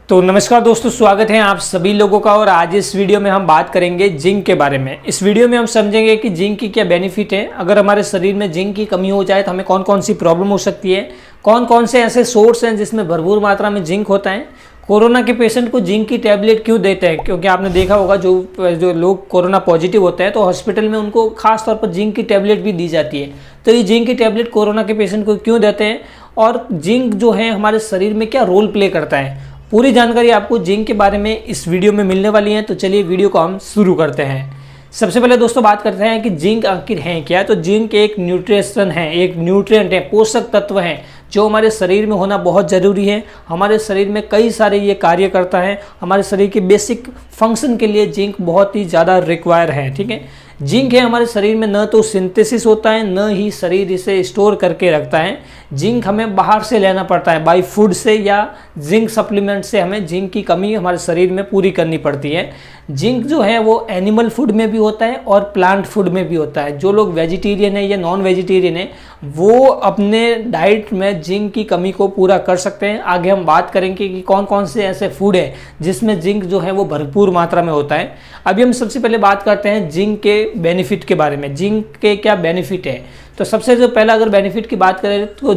तो नमस्कार दोस्तों, स्वागत है आप सभी लोगों का। और आज इस वीडियो में हम बात करेंगे जिंक के बारे में। इस वीडियो में हम समझेंगे कि जिंक की क्या बेनिफिट है, अगर हमारे शरीर में जिंक की कमी हो जाए तो हमें कौन कौन सी प्रॉब्लम हो सकती है, कौन कौन से ऐसे सोर्स हैं जिसमें भरपूर मात्रा में जिंक होता है, कोरोना के पेशेंट को जिंक की टैबलेट क्यों देते हैं, क्योंकि आपने देखा होगा जो लोग कोरोना पॉजिटिव होते हैं तो हॉस्पिटल में उनको खास तौर पर जिंक की टैबलेट भी दी जाती है। तो ये जिंक की टैबलेट कोरोना के पेशेंट को क्यों देते हैं और जिंक जो है हमारे शरीर में क्या रोल प्ले करता है, पूरी जानकारी आपको जिंक के बारे में इस वीडियो में मिलने वाली है। तो चलिए वीडियो को हम शुरू करते हैं। सबसे पहले दोस्तों बात करते हैं कि जिंक आखिर है क्या। तो जिंक एक न्यूट्रिशन है, एक न्यूट्रिएंट है, पोषक तत्व है जो हमारे शरीर में होना बहुत ज़रूरी है। हमारे शरीर में कई सारे ये कार्य करता है, हमारे शरीर के बेसिक फंक्शन के लिए जिंक बहुत ही ज़्यादा रिक्वायर है। ठीक है, जिंक है हमारे शरीर में न तो सिंथेसिस होता है न ही शरीर इसे स्टोर करके रखता है। जिंक हमें बाहर से लेना पड़ता है, बाई फूड से या जिंक सप्लीमेंट से हमें जिंक की कमी हमारे शरीर में पूरी करनी पड़ती है। जिंक जो है वो एनिमल फूड में भी होता है और प्लांट फूड में भी होता है। जो लोग वेजिटेरियन है या नॉन वेजिटेरियन है वो अपने डाइट में जिंक की कमी को पूरा कर सकते हैं। आगे हम बात करेंगे कि कौन कौन से ऐसे फूड है जिसमें जिंक जो है वो भरपूर मात्रा में होता है। अभी हम सबसे पहले बात करते हैं जिंक के बेनिफिट के बारे में। जिंक के क्या बेनिफिट है, तो सबसे जो पहला अगर बेनिफिट की बात करें तो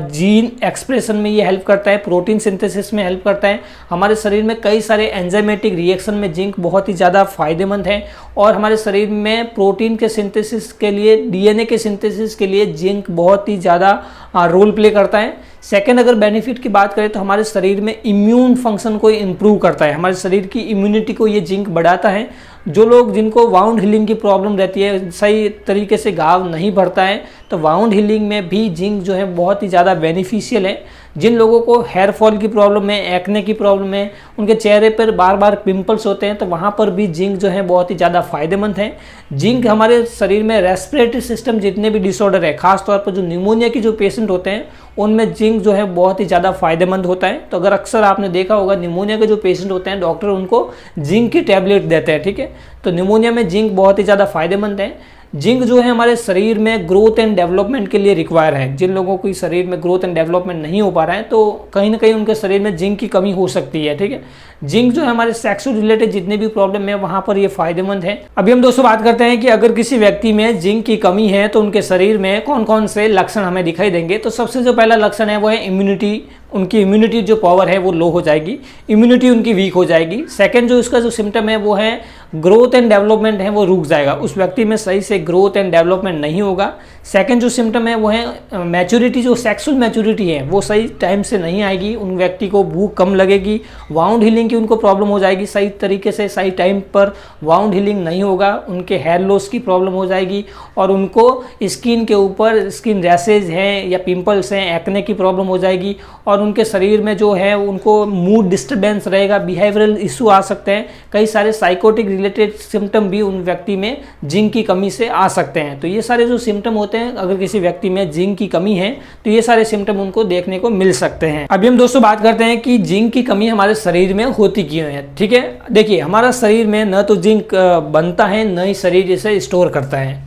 जीन एक्सप्रेशन में ये हेल्प करता है, प्रोटीन सिंथेसिस में हेल्प करता है। हमारे शरीर में कई सारे एंजाइमेटिक रिएक्शन में जिंक बहुत ही ज़्यादा फायदेमंद है और हमारे शरीर में प्रोटीन के सिंथेसिस के लिए, डीएनए के सिंथेसिस के लिए जिंक बहुत ही ज़्यादा रोल प्ले करता है। सेकेंड अगर बेनिफिट की बात करें तो हमारे शरीर में इम्यून फंक्शन को इम्प्रूव करता है, हमारे शरीर की इम्यूनिटी को ये जिंक बढ़ाता है। जो लोग जिनको वाउंड हीलिंग की प्रॉब्लम रहती है, सही तरीके से घाव नहीं भरता है, तो वाउंड हीलिंग में भी जिंक जो है बहुत ही ज़्यादा बेनिफिशियल है। जिन लोगों को हेयर फॉल की प्रॉब्लम है, एक्ने की प्रॉब्लम है, उनके चेहरे पर बार बार पिंपल्स होते हैं, तो वहाँ पर भी जिंक जो है बहुत ही ज़्यादा फायदेमंद है। जिंक हमारे शरीर में रेस्पिरेटरी सिस्टम जितने भी डिसऑर्डर है, खासतौर पर जो निमोनिया की जो पेशेंट होते हैं उनमें जिंक जो है बहुत ही ज़्यादा फायदेमंद होता है। तो अगर अक्सर आपने देखा होगा निमोनिया के जो पेशेंट होते हैं डॉक्टर उनको जिंक की टैबलेट देते हैं। ठीक है, तो निमोनिया में जिंक बहुत ही ज़्यादा फायदेमंद है। जिंक जो है हमारे शरीर में ग्रोथ एंड डेवलपमेंट के लिए रिक्वायर है। जिन लोगों को शरीर में ग्रोथ एंड डेवलपमेंट नहीं हो पा रहा है तो कहीं ना कहीं उनके शरीर में जिंक की कमी हो सकती है। ठीक है, जिंक जो है हमारे सेक्स से रिलेटेड जितने भी प्रॉब्लम है वहां पर ये फायदेमंद है। अभी हम दोस्तों बात करते हैं कि अगर किसी व्यक्ति में जिंक की कमी है तो उनके शरीर में कौन कौन से लक्षण हमें दिखाई देंगे। तो सबसे जो पहला लक्षण है वो है इम्यूनिटी। उनकी इम्यूनिटी जो पावर है वो लो हो जाएगी, इम्यूनिटी उनकी वीक हो जाएगी। सेकंड जो इसका जो सिम्टम है वो है ग्रोथ एंड डेवलपमेंट है वो रुक जाएगा, उस व्यक्ति में सही से ग्रोथ एंड डेवलपमेंट नहीं होगा। सेकंड जो सिम्टम है वो है मैच्योरिटी, जो सेक्सुअल मैच्योरिटी है वो सही टाइम से नहीं आएगी, उन व्यक्ति को भूख कम लगेगी, वाउंड हीलिंग की उनको प्रॉब्लम हो जाएगी, सही तरीके से सही टाइम पर वाउंड हीलिंग नहीं होगा, उनके हेयर लॉस की प्रॉब्लम हो जाएगी और उनको स्किन के ऊपर स्किन रैशेज हैं या पिंपल्स हैं, एक्ने की प्रॉब्लम हो जाएगी और उनके शरीर में जो है उनको मूड डिस्टर्बेंस रहेगा, बिहेवियरल इशू आ सकते हैं, कई सारे साइकोटिक रिलेटेड सिम्टम भी उन व्यक्ति में जिंक की कमी से आ सकते हैं। तो ये सारे जो सिम्टम होते हैं अगर किसी व्यक्ति में जिंक की कमी है तो ये सारे सिम्टम उनको देखने को मिल सकते हैं। अभी हम दोस्तों बात करते हैं कि जिंक की कमी हमारे शरीर में होती क्यों है। ठीक है, देखिए हमारा शरीर में न तो जिंक बनता है न ही शरीर इसे स्टोर करता है,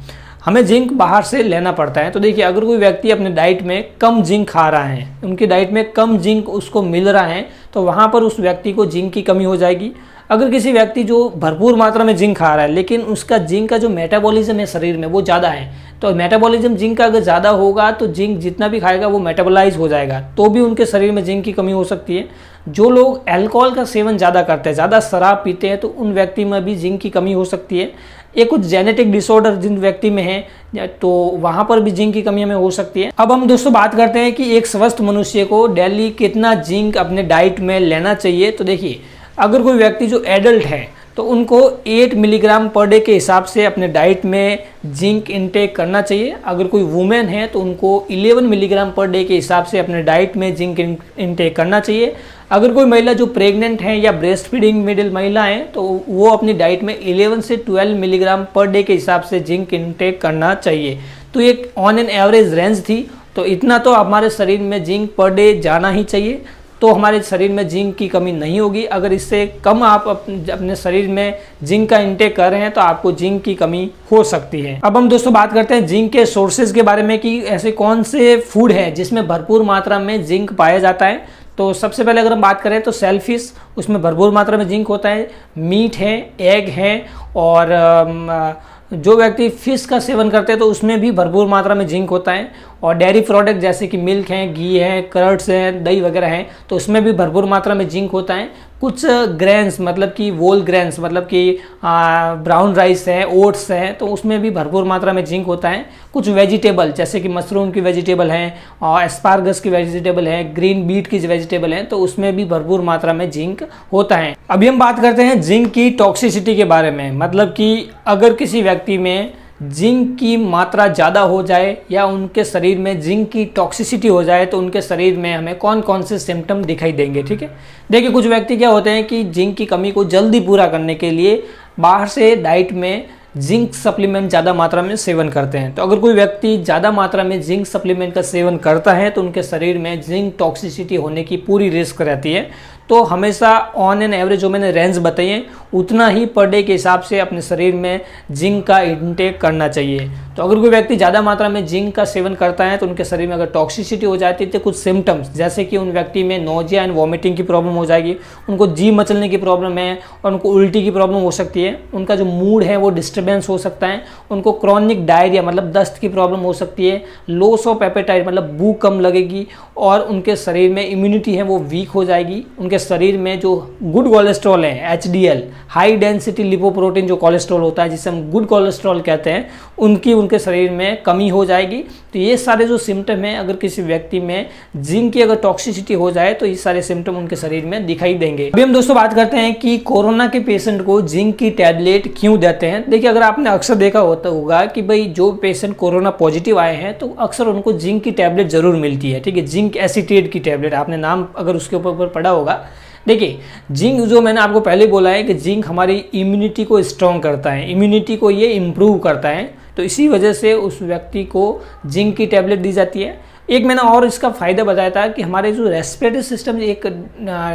हमें जिंक बाहर से लेना पड़ता है। तो देखिए अगर कोई व्यक्ति अपने डाइट में कम जिंक खा रहा है, उनकी डाइट में कम जिंक उसको मिल रहा है तो वहाँ पर उस व्यक्ति को जिंक की कमी हो जाएगी। अगर किसी व्यक्ति जो भरपूर मात्रा में जिंक खा रहा है लेकिन उसका जिंक का जो मेटाबॉलिज्म है शरीर में वो ज़्यादा है, तो मेटाबॉलिज्म जिंक का अगर ज़्यादा होगा तो जिंक जितना भी खाएगा वो मेटाबोलाइज हो जाएगा, तो भी उनके शरीर में जिंक की कमी हो सकती है। जो लोग अल्कोहल का सेवन ज़्यादा करते हैं, ज़्यादा शराब पीते हैं, तो उन व्यक्ति में भी जिंक की कमी हो सकती है। ये कुछ जेनेटिक डिसऑर्डर जिन व्यक्ति में है तो वहाँ पर भी जिंक की कमी हमें हो सकती है। अब हम दोस्तों बात करते हैं कि एक स्वस्थ मनुष्य को डेली कितना जिंक अपने डाइट में लेना चाहिए। तो देखिए अगर कोई व्यक्ति जो एडल्ट है तो उनको 8 मिलीग्राम पर डे के हिसाब से अपने डाइट में जिंक इनटेक करना चाहिए। अगर कोई वुमेन है तो उनको 11 मिलीग्राम पर डे के हिसाब से अपने डाइट में जिंक इनटेक करना चाहिए। अगर कोई महिला जो प्रेग्नेंट है या ब्रेस्ट फीडिंग मिडिल महिला है तो वो अपनी डाइट में 11 से 12 मिलीग्राम पर डे के हिसाब से जिंक इनटेक करना चाहिए। तो एक ऑन एन एवरेज रेंज थी, तो इतना तो हमारे शरीर में जिंक पर डे जाना ही चाहिए, तो हमारे शरीर में जिंक की कमी नहीं होगी। अगर इससे कम आप अपने शरीर में जिंक का इंटेक कर रहे हैं तो आपको जिंक की कमी हो सकती है। अब हम दोस्तों बात करते हैं जिंक के सोर्सेज के बारे में कि ऐसे कौन से फूड है जिसमें भरपूर मात्रा में जिंक पाया जाता है। तो सबसे पहले अगर हम बात करें तो शेल फिश, उसमें भरपूर मात्रा में जिंक होता है। मीट है, एग है, और जो व्यक्ति फिश का सेवन करते हैं तो उसमें भी भरपूर मात्रा में जिंक होता है। और डेयरी प्रोडक्ट जैसे कि मिल्क है, घी है, कर्ड्स हैं, दही वगैरह हैं, तो उसमें भी भरपूर मात्रा में जिंक होता है। कुछ ग्रेन्स मतलब कि वोल ग्रेन्स मतलब कि ब्राउन राइस है, ओट्स है, तो उसमें भी भरपूर मात्रा में जिंक होता है। कुछ वेजिटेबल जैसे कि मशरूम की वेजिटेबल हैं, और एस्पार्गस की वेजिटेबल है, ग्रीन बीट की वेजिटेबल हैं, तो उसमें भी भरपूर मात्रा में जिंक होता है। अभी हम बात करते हैं जिंक की टॉक्सिसिटी के बारे में, मतलब कि अगर किसी व्यक्ति में जिंक की मात्रा ज़्यादा हो जाए या उनके शरीर में जिंक की टॉक्सिसिटी हो जाए तो उनके शरीर में हमें कौन कौन से सिम्टम दिखाई देंगे। ठीक है, देखिए कुछ व्यक्ति क्या होते हैं कि जिंक की कमी को जल्दी पूरा करने के लिए बाहर से डाइट में जिंक सप्लीमेंट ज़्यादा मात्रा में सेवन करते हैं। तो अगर कोई व्यक्ति ज़्यादा मात्रा में जिंक सप्लीमेंट का सेवन करता है तो उनके शरीर में जिंक टॉक्सिसिटी होने की पूरी रिस्क रहती है। तो हमेशा ऑन एन एवरेज जो मैंने रेंज बताई है उतना ही पर डे के हिसाब से अपने शरीर में जिंक का इंटेक करना चाहिए। तो अगर कोई व्यक्ति ज़्यादा मात्रा में जिंक का सेवन करता है तो उनके शरीर में अगर टॉक्सिसिटी हो जाती है तो कुछ सिम्टम्स जैसे कि उन व्यक्ति में नोजिया एंड वॉमिटिंग की प्रॉब्लम हो जाएगी, उनको जी मचलने की प्रॉब्लम है, और उनको उल्टी की प्रॉब्लम हो सकती है, उनका जो मूड है वो डिस्टर्बेंस हो सकता है, उनको क्रॉनिक डायरिया मतलब दस्त की प्रॉब्लम हो सकती है, लॉस ऑफ एपेटाइट मतलब भूख कम लगेगी, और उनके शरीर में इम्यूनिटी है वो वीक हो जाएगी। उनके शरीर में जो गुड कोलेस्ट्रॉल है HDL हाई डेंसिटी लिपोप्रोटीन जो कोलेस्ट्रॉल होता है जिसे हम गुड कोलेस्ट्रॉल कहते हैं, उनके शरीर में कमी हो जाएगी। तो ये सारे जो सिम्टम हैं अगर किसी व्यक्ति में जिंक की अगर टॉक्सिसिटी हो जाए तो ये सारे सिम्टम उनके शरीर में दिखाई देंगे। अभी हम दोस्तों बात करते हैं कि कोरोना के पेशेंट को जिंक की टैबलेट क्यों देते हैं। देखिए अगर आपने अक्सर देखा होगा कि भाई जो पेशेंट कोरोना पॉजिटिव आए हैं तो अक्सर उनको जिंक की टैबलेट जरूर मिलती है। ठीक है, जिंक एसीटेट की टैबलेट, आपने नाम अगर उसके ऊपर पढ़ा होगा। देखिए जिंक जो मैंने आपको पहले बोला है कि जिंक हमारी इम्यूनिटी को स्ट्रॉन्ग करता है, इम्यूनिटी को ये इम्प्रूव करता है, तो इसी वजह से उस व्यक्ति को जिंक की टैबलेट दी जाती है। एक मैंने और इसका फ़ायदा बताया था कि हमारे जो रेस्पिरेटरी सिस्टम एक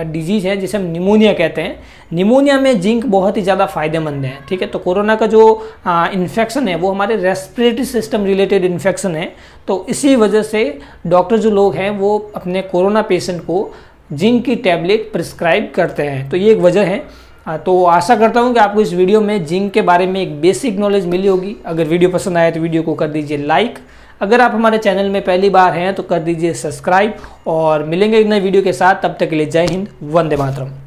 डिजीज़ है जिसे हम निमोनिया कहते हैं, निमोनिया में जिंक बहुत ही ज़्यादा फायदेमंद है। ठीक है, तो कोरोना का जो इन्फेक्शन है वो हमारे रेस्पिरेटरी सिस्टम रिलेटेड इन्फेक्शन है, तो इसी वजह से डॉक्टर जो लोग हैं वो अपने कोरोना पेशेंट को जिंक की टैबलेट प्रिस्क्राइब करते हैं। तो ये एक वजह है। तो आशा करता हूँ कि आपको इस वीडियो में जिंक के बारे में एक बेसिक नॉलेज मिली होगी। अगर वीडियो पसंद आए तो वीडियो को कर दीजिए लाइक, अगर आप हमारे चैनल में पहली बार हैं तो कर दीजिए सब्सक्राइब, और मिलेंगे एक नए वीडियो के साथ। तब तक के लिए जय हिंद, वंदे मातरम।